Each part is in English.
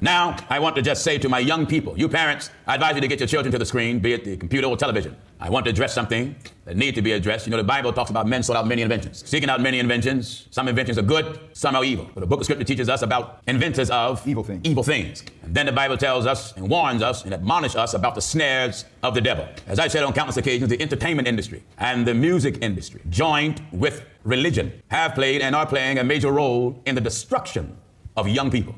Now, I want to just say to my young people, you parents, I advise you to get your children to the screen, be it the computer or television. I want to address something that needs to be addressed. You know, the Bible talks about men sought out many inventions. Seeking out many inventions. Some inventions are good, some are evil. But the book of Scripture teaches us about inventors of evil things. And then the Bible tells us and warns us and admonishes us about the snares of the devil. As I said on countless occasions, the entertainment industry and the music industry, joined with religion, have played and are playing a major role in the destruction of young people,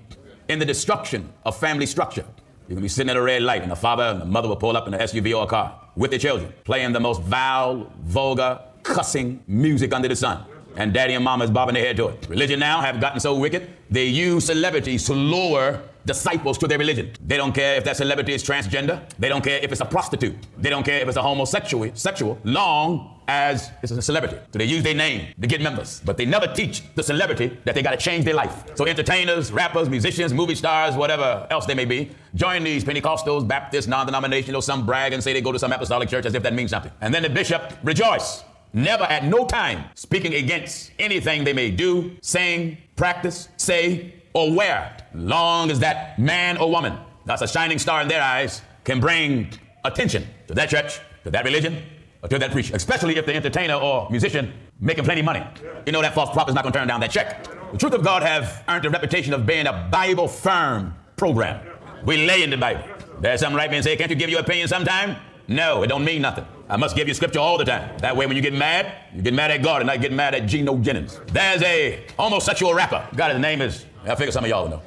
in the destruction of family structure. You can be sitting at a red light and the father and the mother will pull up in an SUV or a car with their children, playing the most vile, vulgar, cussing music under the sun. And daddy and mama is bobbing their head to it. Religion now have gotten so wicked, they use celebrities to lure disciples to their religion. They don't care if that celebrity is transgender. They don't care if it's a prostitute. They don't care if it's a homosexual, long as it's a celebrity. So they use their name to get members, but they never teach the celebrity that they got to change their life. So entertainers, rappers, musicians, movie stars, whatever else they may be, join these Pentecostals, Baptists, non-denominational, some brag and say they go to some apostolic church as if that means something. And then the bishop rejoice, never at no time speaking against anything they may do, sing, practice, say, or wear, long as that man or woman that's a shining star in their eyes can bring attention to that church, to that religion, or to that preacher, especially if the entertainer or musician making plenty of money. You know that false prophet's not going to turn down that check. The Truth of God have earned a reputation of being a Bible-firm program. We lay in the Bible. There's some right men say, can't you give your opinion sometime? No, it don't mean nothing. I must give you scripture all the time. That way when you get mad at God and not get mad at Gino Jennings. There's a homosexual rapper. God, his name is, I figure some of y'all know.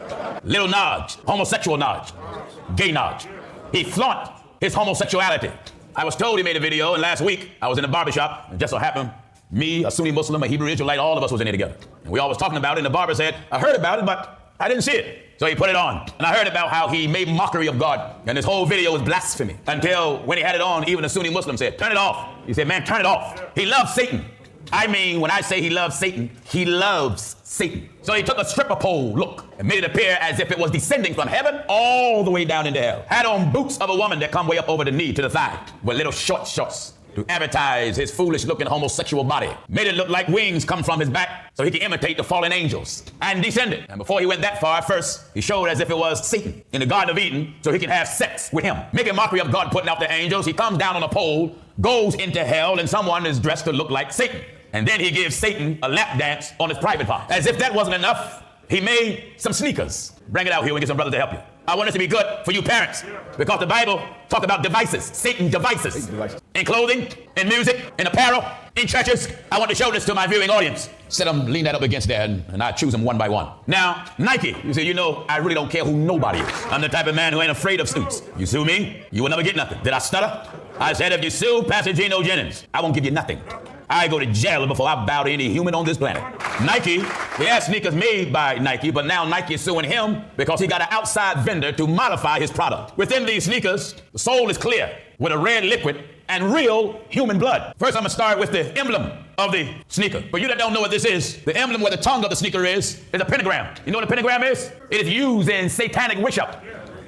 Lil Nas, homosexual Nas, gay Nas. He flaunt his homosexuality. I was told he made a video, and last week I was in a barbershop, and just so happened, me, a Sunni Muslim, a Hebrew Israelite, all of us was in there together. And we all was talking about it, and the barber said, I heard about it, but I didn't see it. So he put it on. And I heard about how he made mockery of God. And this whole video was blasphemy. Until when he had it on, even a Sunni Muslim said, turn it off. He said, man, turn it off. He loves Satan. I mean, when I say he loves Satan, he loves Satan. So he took a stripper pole look and made it appear as if it was descending from heaven all the way down into hell. Had on boots of a woman that come way up over the knee to the thigh with little short shorts to advertise his foolish looking homosexual body. Made it look like wings come from his back so he can imitate the fallen angels and descended. And before he went that far, first he showed as if it was Satan in the Garden of Eden so he can have sex with him. Making mockery of God putting out the angels, he comes down on a pole, goes into hell, and someone is dressed to look like Satan. And then he gives Satan a lap dance on his private part. As if that wasn't enough, he made some sneakers. Bring it out here and get some brothers to help you. I want it to be good for you parents because the Bible talk about devices, Satan devices. In clothing, in music, in apparel, in churches. I want to show this to my viewing audience. Set them, lean that up against there, and I choose them one by one. Now, Nike, you say, you know, I really don't care who nobody is. I'm the type of man who ain't afraid of suits. You sue me, you will never get nothing. Did I stutter? I said, if you sue Pastor Gino Jennings, I won't give you nothing. I go to jail before I bow to any human on this planet. Nike, he has sneakers made by Nike, but now Nike is suing him because he got an outside vendor to modify his product. Within these sneakers, the sole is clear with a red liquid and real human blood. First, I'm gonna start with the emblem of the sneaker. For you that don't know what this is, the emblem where the tongue of the sneaker is a pentagram. You know what a pentagram is? It is used in satanic worship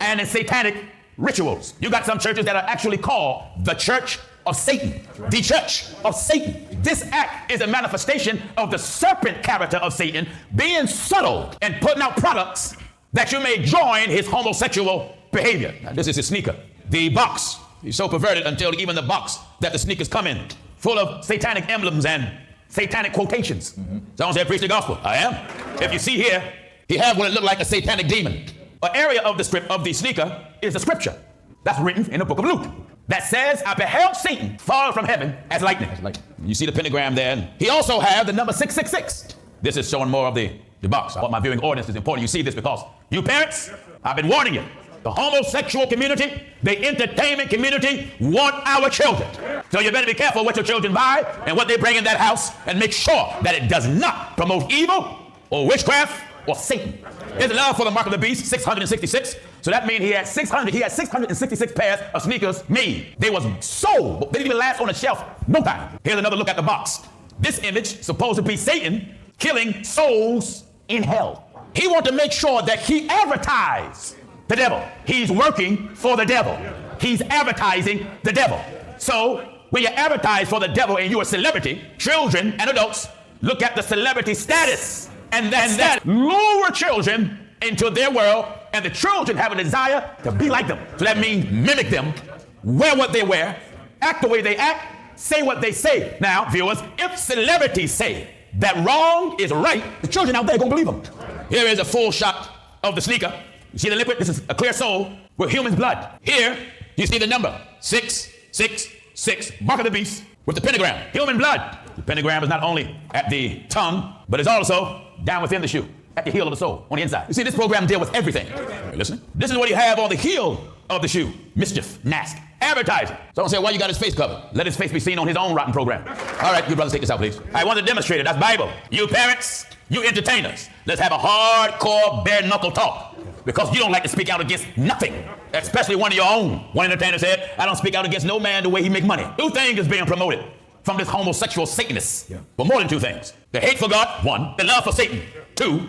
and in satanic rituals. You got some churches that are actually called the Church of Satan, the Church of Satan. This act is a manifestation of the serpent character of Satan being subtle and putting out products that you may join his homosexual behavior. Now, this is his sneaker. The box, he's so perverted until even the box that the sneakers come in, full of satanic emblems and satanic quotations. Someone said, preach the gospel. I am. If you see here, he has what it looked like a satanic demon. An area of the script of the sneaker is the scripture that's written in the book of Luke that says, I beheld Satan fall from heaven as lightning. You see the pentagram there. He also has the number 666. This is showing more of the box. I want my viewing audience is important. You see this because you parents, I've been warning you. The homosexual community, the entertainment community want our children. So you better be careful what your children buy and what they bring in that house and make sure that it does not promote evil or witchcraft or Satan. His love for the mark of the beast, 666. So that means he had 666 pairs of sneakers made. They was sold, but they didn't even last on the shelf no time. Here's another look at the box. This image supposed to be Satan killing souls in hell. He wanted to make sure that he advertised the devil. He's working for the devil. He's advertising the devil. So when you advertise for the devil and you're a celebrity, children and adults look at the celebrity status and then that lure children into their world And the children have a desire to be like them. So that means mimic them, wear what they wear, act the way they act, say what they say. Now, viewers, if celebrities say that wrong is right, the children out there are going to believe them. Here is a full shot of the sneaker. You see the liquid? This is a clear sole with human blood. Here, you see the number 666, mark of the beast with the pentagram, human blood. The pentagram is not only at the tongue, but is also down within the shoe, at the heel of the sole, on the inside. You see, this program deals with everything. You listening? This is what you have on the heel of the shoe. Mischief, nasty, advertising. So don't say, why you got his face covered? Let his face be seen on his own rotten program. All right, you brothers, take this out, please. I want to demonstrate it. That's Bible. You parents, you entertainers, let's have a hardcore, bare-knuckle talk. Because you don't like to speak out against nothing, especially one of your own. One entertainer said, I don't speak out against no man the way he make money. Two things is being promoted from this homosexual Satanist. But more than two things. The hate for God, one. The love for Satan, two.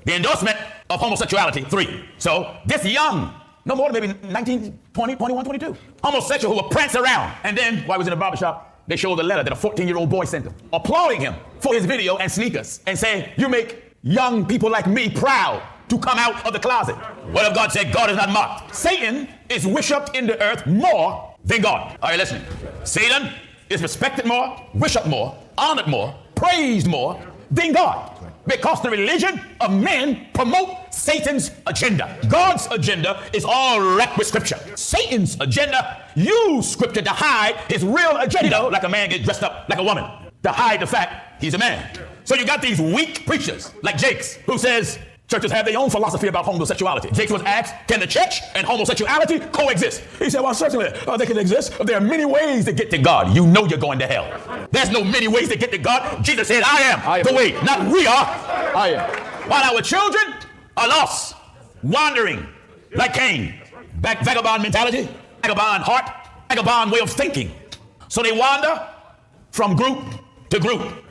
The endorsement of homosexuality, three. So this young, no more than maybe 19, 20, 21, 22, homosexual who will prance around. And then while he was in the barbershop, they showed the letter that a 14-year-old boy sent him, applauding him for his video and sneakers and saying, you make young people like me proud to come out of the closet. What if God said God is not mocked? Satan is worshipped in the earth more than God. Are you listening? Satan is respected more, worshipped more, honored more, praised more than God. Because the religion of men promote Satan's agenda. God's agenda is all wrapped with scripture. Satan's agenda use scripture to hide his real agenda. You know, like a man gets dressed up like a woman to hide the fact he's a man. So you got these weak preachers like Jakes who says churches have their own philosophy about homosexuality. Jakes was asked, can the church and homosexuality coexist? He said, well, certainly they can exist. There are many ways to get to God. You know you're going to hell. There's no many ways to get to God. Jesus said, I am the way, not we are. I am. While our children are lost, wandering like Cain. Vagabond mentality, vagabond heart, vagabond way of thinking. So they wander from group to group.